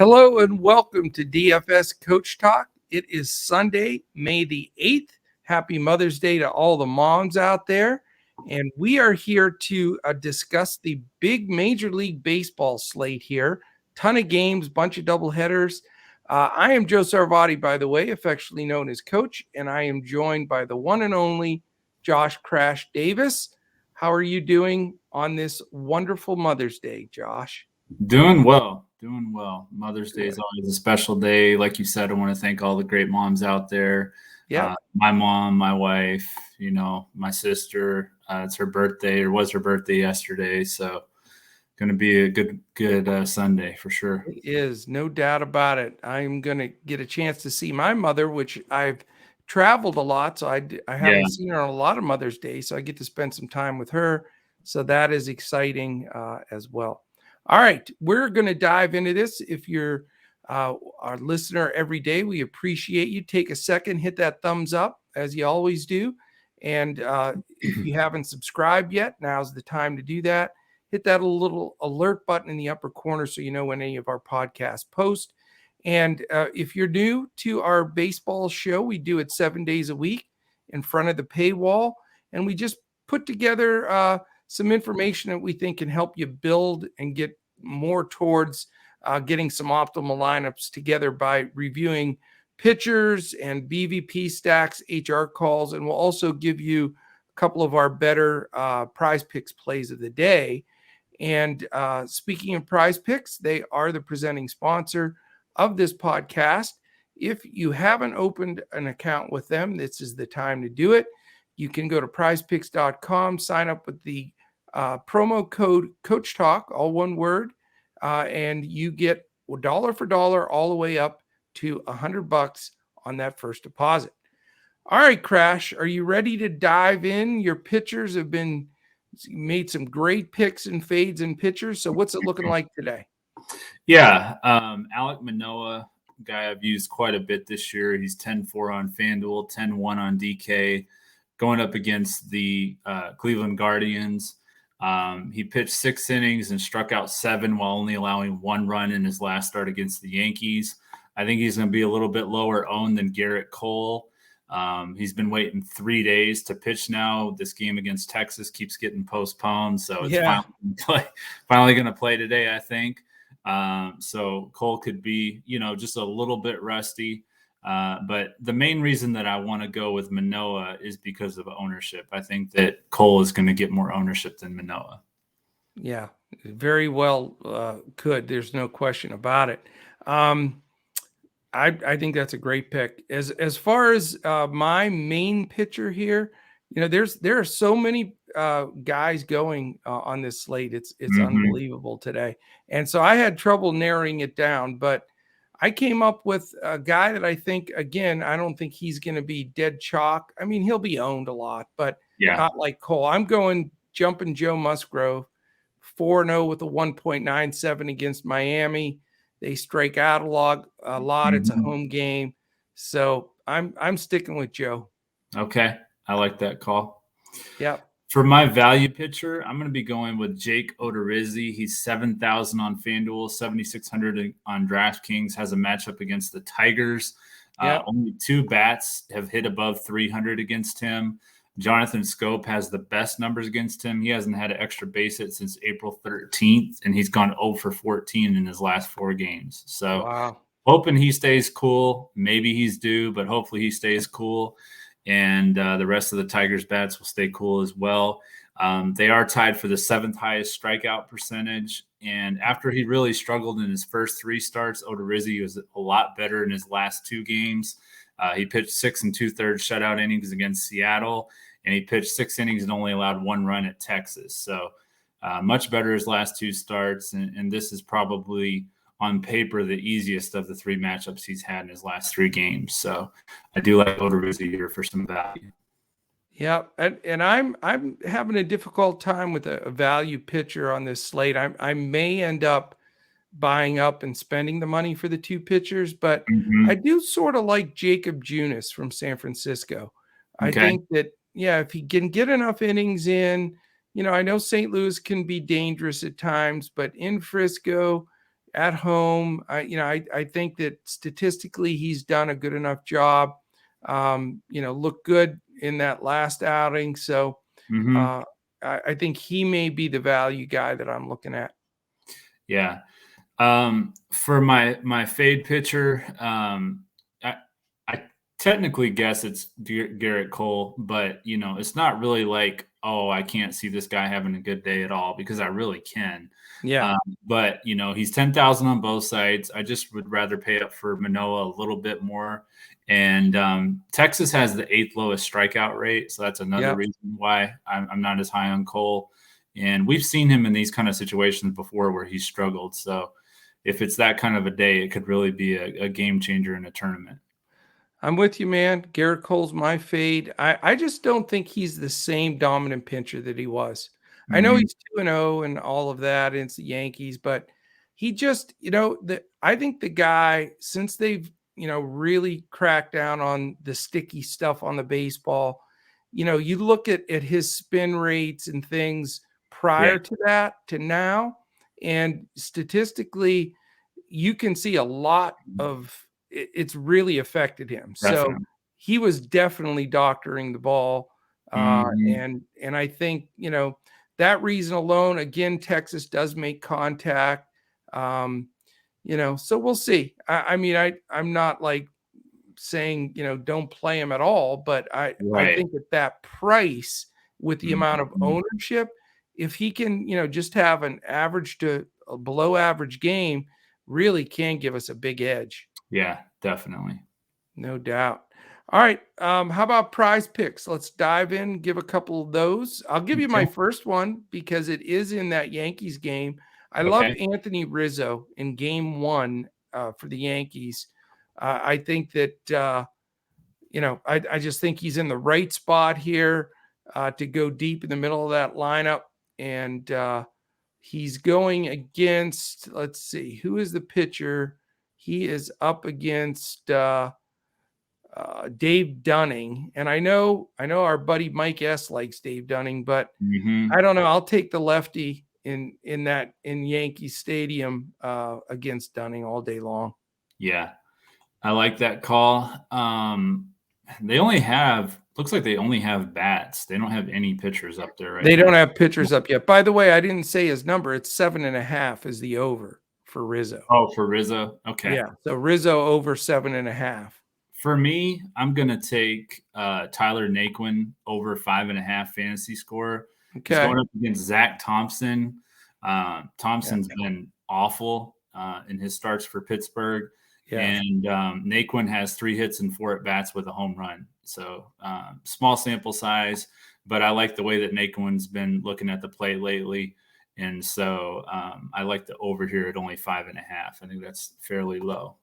Hello and welcome to DFS Coach Talk. It is Sunday, May the 8th. Happy Mother's Day to all the moms out there. And we are here to discuss the big Major League Baseball slate here. Ton of games, bunch of doubleheaders. I am Joe Sarvati, by the way, affectionately known as Coach, and I am joined by the one and only Josh Crash Davis. How are you doing on this wonderful Mother's Day, Josh? Doing well. Mother's Day is always a special day. Like you said, I want to thank all the great moms out there. Yeah. My mom, my wife, my sister. It's her birthday, or was her birthday yesterday. So going to be a good Sunday for sure. It is, no doubt about it. I'm going to get a chance to see my mother, which I've traveled a lot, so I haven't seen her on a lot of Mother's Day, so I get to spend some time with her. So that is exciting as well. All right, we're going to dive into this. If you're our listener every day, we appreciate you. Take a second, hit that thumbs up, as you always do. And if you haven't subscribed yet, now's the time to do that. Hit that little alert button in the upper corner so you know when any of our podcasts post. And if you're new to our baseball show, we do it 7 days a week in front of the paywall. And we just put together some information that we think can help you build and get more towards getting some optimal lineups together by reviewing pitchers and BVP stacks, HR calls, and we'll also give you a couple of our better prize picks plays of the day. And speaking of Prize Picks, they are the presenting sponsor of this podcast. If you haven't opened an account with them, this is the time to do it. You can go to prizepicks.com, sign up with the promo code Coach Talk, all one word, and you get dollar for dollar all the way up to $100 on that first deposit. All right, Crash, are you ready to dive in? Your pitchers have been made some great picks and fades and pitchers. So what's it looking like today? Yeah. Alek Manoah, guy I've used quite a bit this year. He's 10-4 on FanDuel, 10-1 on DK, going up against the Cleveland Guardians. He pitched 6 innings and struck out 7 while only allowing 1 run in his last start against the Yankees. I think he's going to be a little bit lower owned than Garrett Cole. He's been waiting 3 days to pitch now. This game against Texas keeps getting postponed, so it's finally going to play today, I think. So Cole could be, just a little bit rusty. But the main reason that I want to go with Manoah is because of ownership. I think that Cole is going to get more ownership than Manoah. Yeah, very well could. There's no question about it. I think that's a great pick. As far as my main pitcher here, there are so many guys going on this slate. It's unbelievable today. And so I had trouble narrowing it down, but I came up with a guy that I think, again, I don't think he's going to be dead chalk. I mean, he'll be owned a lot, but not like Cole. I'm going jumping Joe Musgrove, 4-0 with a 1.97 against Miami. They strike out a lot. It's a home game. So I'm sticking with Joe. Okay. I like that call. Yeah. For my value pitcher, I'm going to be going with Jake Odorizzi. He's 7,000 on FanDuel, 7,600 on DraftKings, has a matchup against the Tigers. Only 2 bats have hit above 300 against him. Jonathan Scope has the best numbers against him. He hasn't had an extra base hit since April 13th, and he's gone 0 for 14 in his last 4 games. So hoping he stays cool. Maybe he's due, but hopefully he stays cool. And the rest of the Tigers bats will stay cool as well. They are tied for the 7th highest strikeout percentage. And after he really struggled in his first 3 starts, Odorizzi was a lot better in his last 2 games. He pitched 6 2/3 shutout innings against Seattle, and he pitched 6 innings and only allowed 1 run at Texas. So much better his last 2 starts. And this is probably on paper the easiest of the 3 matchups he's had in his last 3 games. So I do like Odorizzi here for some value. Yeah, and I'm having a difficult time with a value pitcher on this slate. I may end up buying up and spending the money for the 2 pitchers, but I do sort of like Jacob Junis from San Francisco. I think that, if he can get enough innings in, I know St. Louis can be dangerous at times, but in Frisco, at home. I think that statistically he's done a good enough job. Looked good in that last outing. So I think he may be the value guy that I'm looking at. Yeah. For my fade pitcher, I technically guess it's Garrett Cole, but it's not really like, oh, I can't see this guy having a good day at all, because I really can. Yeah. But he's 10,000 on both sides. I just would rather pay up for Manoah a little bit more. And Texas has the 8th lowest strikeout rate, so that's another reason why I'm not as high on Cole. And we've seen him in these kind of situations before where he's struggled. So if it's that kind of a day, it could really be a game changer in a tournament. I'm with you, man. Garrett Cole's my fade. I just don't think he's the same dominant pitcher that he was. I know he's 2-0 and all of that, and it's the Yankees, but he just, I think the guy, since they've, really cracked down on the sticky stuff on the baseball, you look at his spin rates and things prior to that to now, and statistically, you can see a lot of it's really affected him. Definitely. So he was definitely doctoring the ball. And I think, that reason alone, again, Texas does make contact. So we'll see. I'm not like saying, don't play him at all, but I think at that price with the amount of ownership, if he can, just have an average to a below average game, really can give us a big edge. Yeah, definitely. No doubt. All right. How about prize picks? Let's dive in, give a couple of those. I'll give you my first one because it is in that Yankees game. I love Anthony Rizzo in game 1 for the Yankees. I think that, I just think he's in the right spot here to go deep in the middle of that lineup. And he's going against, let's see, who is the pitcher? He is up against Dave Dunning. And I know our buddy Mike S likes Dave Dunning, but I don't know. I'll take the lefty in Yankee Stadium against Dunning all day long. Yeah, I like that call. Looks like they only have bats. They don't have any pitchers up there right now. They don't have pitchers up yet. By the way, I didn't say his number. It's 7.5 is the over for Rizzo. Oh, for Rizzo? Okay. Yeah. So Rizzo over 7.5. For me, I'm going to take Tyler Naquin over 5.5 fantasy score. Okay. He's going up against Zach Thompson. Thompson's been awful in his starts for Pittsburgh. Yeah. And Naquin has 3 hits and 4 at-bats with a home run. So small sample size, but I like the way that Naquin's been looking at the plate lately. And so I like the over here at only 5.5. I think that's fairly low.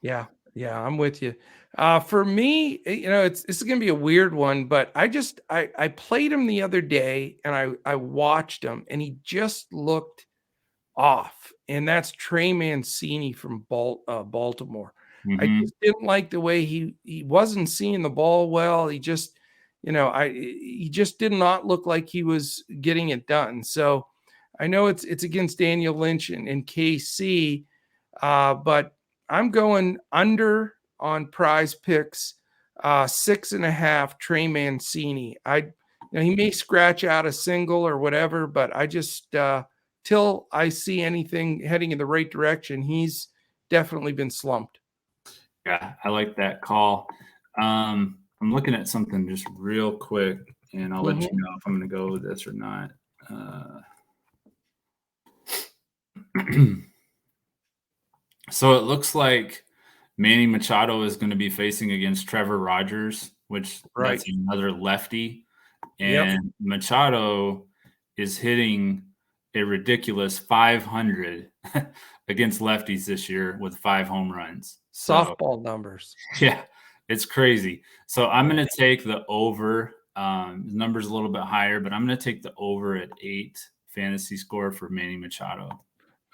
Yeah, I'm with you. For me, this is going to be a weird one, but I played him the other day and I watched him and he just looked off. And that's Trey Mancini from Baltimore. I just didn't like the way he wasn't seeing the ball well. He just, he just did not look like he was getting it done. So I know it's against Daniel Lynch and KC, but I'm going under on prize picks, 6.5 Trey Mancini. He may scratch out a single or whatever, but I just, till I see anything heading in the right direction, he's definitely been slumped. Yeah, I like that call. I'm looking at something just real quick, and I'll let you know if I'm going to go with this or not. So it looks like Manny Machado is going to be facing against Trevor Rogers, which that's another lefty. And Machado is hitting a ridiculous 500 against lefties this year with 5 home runs. So, softball numbers. Yeah, it's crazy. So I'm going to take the over. The number's a little bit higher, but I'm going to take the over at 8 fantasy score for Manny Machado.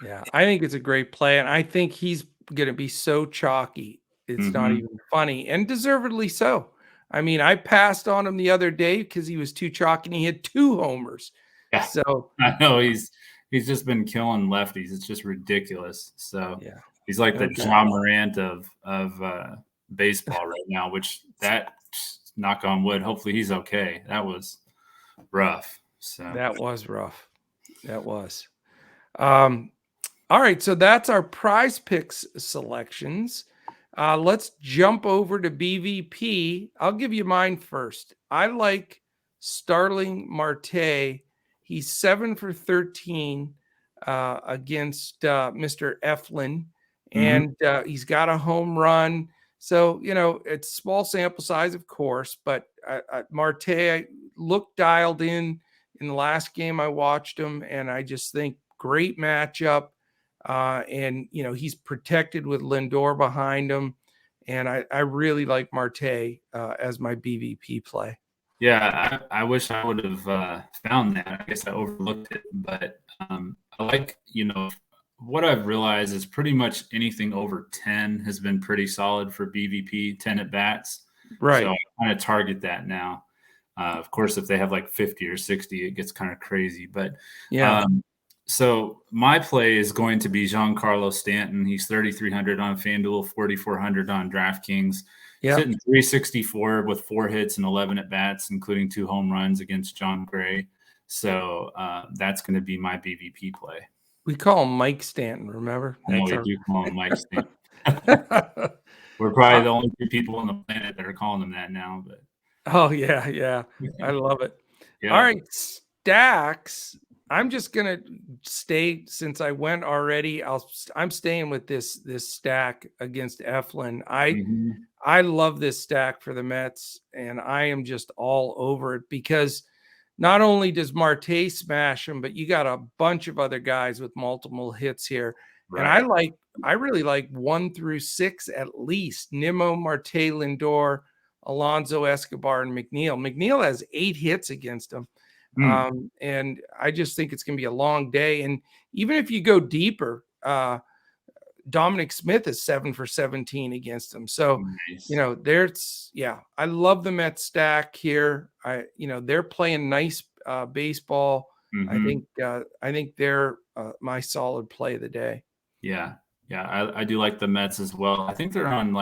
Yeah, I think it's a great play, and I think he's going to be so chalky. It's not even funny, and deservedly so. I mean, I passed on him the other day because he was too chalky, and he had 2 homers. Yeah, so I know he's he's just been killing lefties. It's just ridiculous. So Yeah, he's like no the doubt. John Morant of baseball right now, which that, knock on wood, hopefully he's okay. That was rough. So That was rough. That was. All right, so that's our prize picks selections. Let's jump over to BVP. I'll give you mine first. I like Starling Marte. He's 7 for 13 against Mr. Eflin, and he's got a home run. So, it's small sample size, of course, but Marte looked dialed in the last game I watched him, and I just think great matchup. And he's protected with Lindor behind him, and I really like Marte as my BVP play. yeah, I wish I would have found that. I guess I overlooked it, but I like, what I've realized is pretty much anything over 10 has been pretty solid for BVP, 10 at bats. Right. So I kind of target that now. Of course, if they have like 50 or 60, it gets kind of crazy. But yeah. So my play is going to be Giancarlo Stanton. He's 3,300 on FanDuel, 4,400 on DraftKings. He's hitting 364 with 4 hits and 11 at bats, including 2 home runs against John Gray. So that's going to be my BVP play. We call him Mike Stanton, remember? I know we do call him Mike Stanton. We're probably the only 2 people on the planet that are calling him that now. But oh, yeah. I love it. Yeah. All right, stacks. I'm just going to stay, since I went already, I'm staying with this stack against Eflin. I love this stack for the Mets, and I am just all over it because not only does Marte smash him, but you got a bunch of other guys with multiple hits here. Right. And I really like 1 through 6 at least. Nimmo, Marte, Lindor, Alonso, Escobar, and McNeil. McNeil has 8 hits against him. And I just think it's going to be a long day. And even if you go deeper, Dominic Smith is 7 for 17 against them. So, nice. I love the Mets stack here. They're playing nice baseball. I think they're my solid play of the day. Yeah. I do like the Mets as well. I think they're on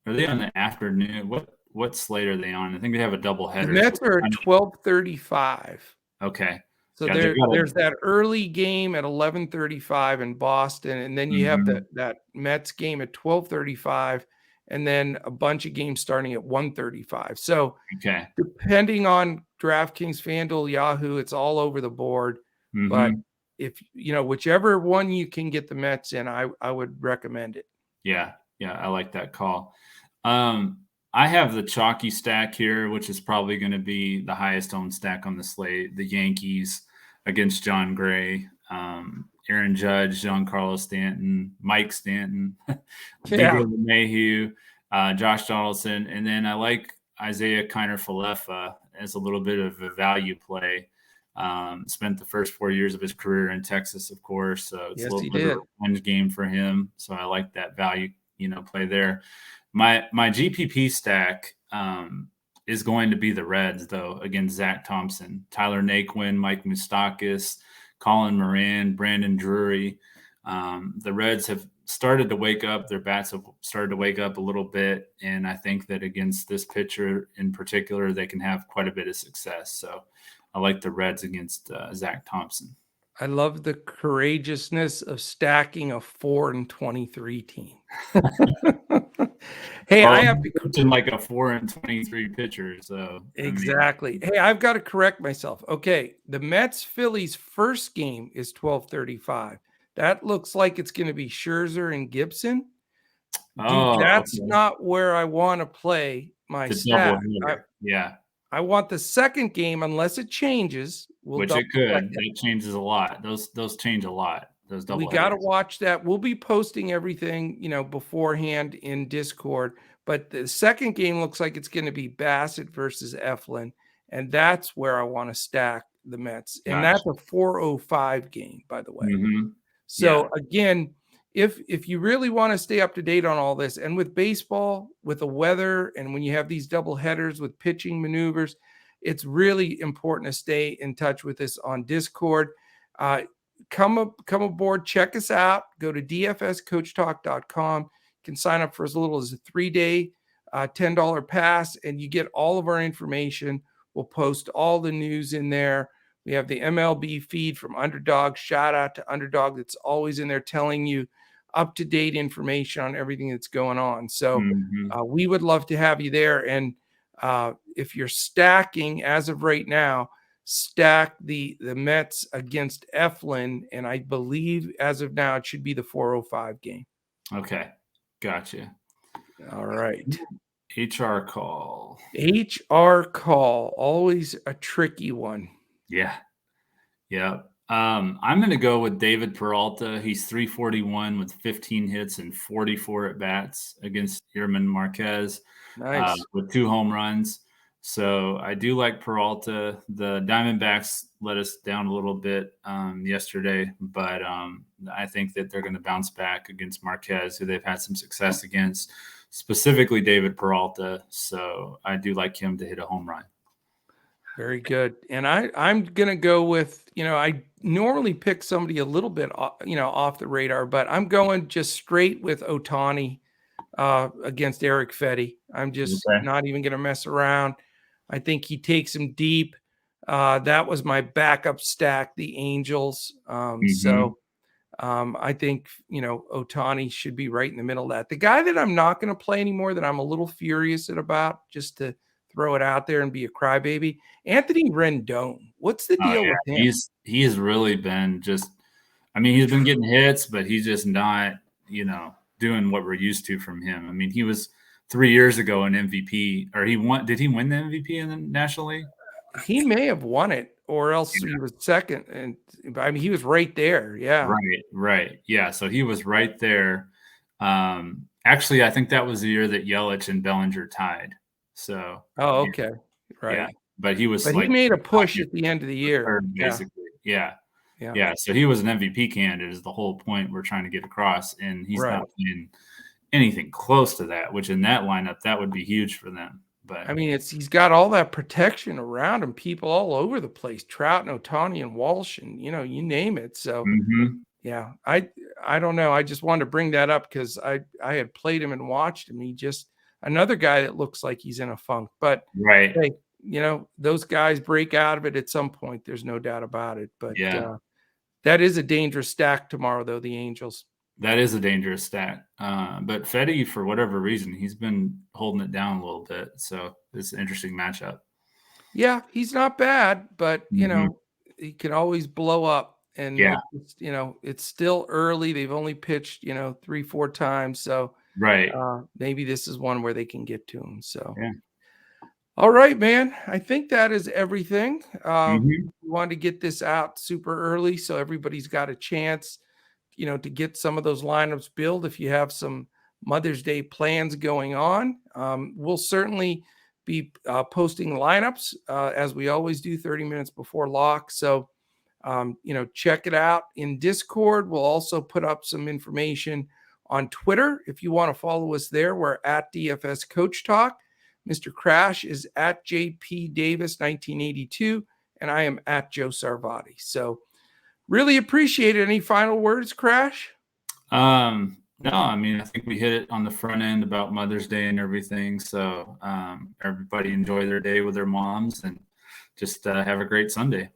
are they on the afternoon? What slate are they on? I think they have a doubleheader. The Mets are at 12:35. Okay. So there's that early game at 11:35 in Boston, and then you have that Mets game at 12:35, and then a bunch of games starting at 1:35. So depending on DraftKings, FanDuel, Yahoo, it's all over the board. But if whichever one you can get the Mets in, I would recommend it. Yeah, I like that call. I have the chalky stack here, which is probably going to be the highest owned stack on the slate. The Yankees against John Gray, Aaron Judge, Giancarlo Stanton, Mike Stanton, Diego Mayhew, Josh Donaldson, and then I like Isaiah Kiner-Falefa as a little bit of a value play. Spent the first 4 years of his career in Texas, of course, so it's a little bit of a revenge game for him. So I like that value, play there. My GPP stack is going to be the Reds, though, against Zach Thompson, Tyler Naquin, Mike Moustakas, Colin Moran, Brandon Drury. The Reds have started to wake up. Their bats have started to wake up a little bit, and I think that against this pitcher in particular, they can have quite a bit of success. So I like the Reds against Zach Thompson. I love the courageousness of stacking a 4-23 team. Hey, I have to like a 4-23 pitcher. So exactly. Hey, I've got to correct myself. Okay, the Mets Phillies first game is 12:35. That looks like it's going to be Scherzer and Gibson. That's not where I want to play my stack. I want the second game, unless it changes. Which it could. That changes a lot. Those change a lot. Those double. We got to watch that. We'll be posting everything, beforehand in Discord. But the second game looks like it's going to be Bassett versus Eflin, and that's where I want to stack the Mets. And that's a 4:05 game, by the way. So again, if you really want to stay up to date on all this, and with baseball, with the weather, and when you have these double headers with pitching maneuvers, it's really important to stay in touch with us on Discord. come aboard, check us out. Go to dfscoachtalk.com. You can sign up for as little as a 3-day $10 pass, and you get all of our information. We'll post all the news in there. We have the MLB feed from Underdog. Shout out to Underdog, that's always in there telling you up-to-date information on everything that's going on. So we would love to have you there. And if you're stacking as of right now, stack the Mets against Eflin, and I believe as of now it should be the 4:05 game. Okay, gotcha. All right. HR call. HR call, always a tricky one. Yeah. I'm going to go with David Peralta. He's 341 with 15 hits and 44 at bats against Yerman Marquez. Nice. With 2 home runs. So I do like Peralta. The Diamondbacks let us down a little bit yesterday, but I think that they're going to bounce back against Marquez, who they've had some success against, specifically David Peralta. So I do like him to hit a home run. Very good. And I'm going to go with, I normally pick somebody a little bit, off the radar, but I'm going just straight with Ohtani against Eric Fetty. I'm just not even going to mess around. I think he takes him deep. That was my backup stack, the Angels. So I think, Ohtani should be right in the middle of that. The guy that I'm not going to play anymore, that I'm a little furious about, just to throw it out there and be a crybaby, Anthony Rendon. What's the deal with him? He has really been he's been getting hits, but he's just not, doing what we're used to from him. I mean, he was 3 years ago an MVP, or did he win the MVP in the National League? He may have won it, or else he was second. And he was right there. Yeah. Right. Yeah. So he was right there. Actually, I think that was the year that Yelich and Bellinger tied. So. Oh, okay. Right. Yeah. But he was. But he made a push at the end of the year. Basically. Yeah. So he was an MVP candidate, is the whole point we're trying to get across. And he's not playing anything close to that, which in that lineup, that would be huge for them. But he's got all that protection around him, people all over the place, Trout and Ohtani and Walsh, and you name it. So yeah, I don't know. I just wanted to bring that up because I had played him and watched him. He just another guy that looks like he's in a funk. But hey, those guys break out of it at some point. There's no doubt about it. But that is a dangerous stack tomorrow, though, the Angels. That is a dangerous stack. But Fetty, for whatever reason, he's been holding it down a little bit. So it's an interesting matchup. Yeah, he's not bad, but, he can always blow up. And, it's still early. They've only pitched, 3-4 times. So maybe this is one where they can get to him. So, all right, man. I think that is everything. We wanted to get this out super early so everybody's got a chance, to get some of those lineups built. If you have some Mother's Day plans going on, we'll certainly be posting lineups as we always do 30 minutes before lock. So, check it out in Discord. We'll also put up some information on Twitter. If you want to follow us there, we're at DFS Coach Talk. Mr. Crash is at JP Davis 1982, and I am at Joe Sarvati. So really appreciate it. Any final words, Crash? No, I think we hit it on the front end about Mother's Day and everything. So everybody enjoy their day with their moms and just have a great Sunday.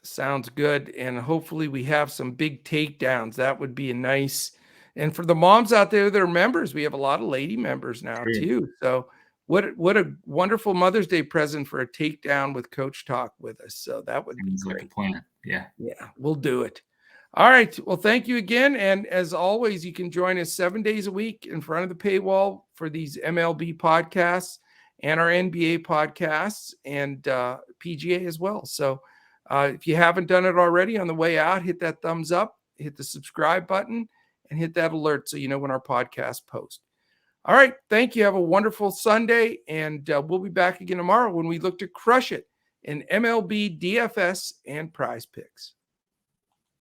Sounds good. And hopefully we have some big takedowns. That would be a nice. And for the moms out there that are members, we have a lot of lady members now too. So what a wonderful Mother's Day present for a takedown with Coach Talk with us. So that would be great. Like a plan. Yeah, we'll do it. All right. Well, thank you again. And as always, you can join us 7 days a week in front of the paywall for these MLB podcasts and our NBA podcasts and PGA as well. So if you haven't done it already, on the way out, hit that thumbs up, hit the subscribe button, and hit that alert so you know when our podcast posts. All right. Thank you. Have a wonderful Sunday. And we'll be back again tomorrow when we look to crush it in MLB, DFS, and Prize Picks.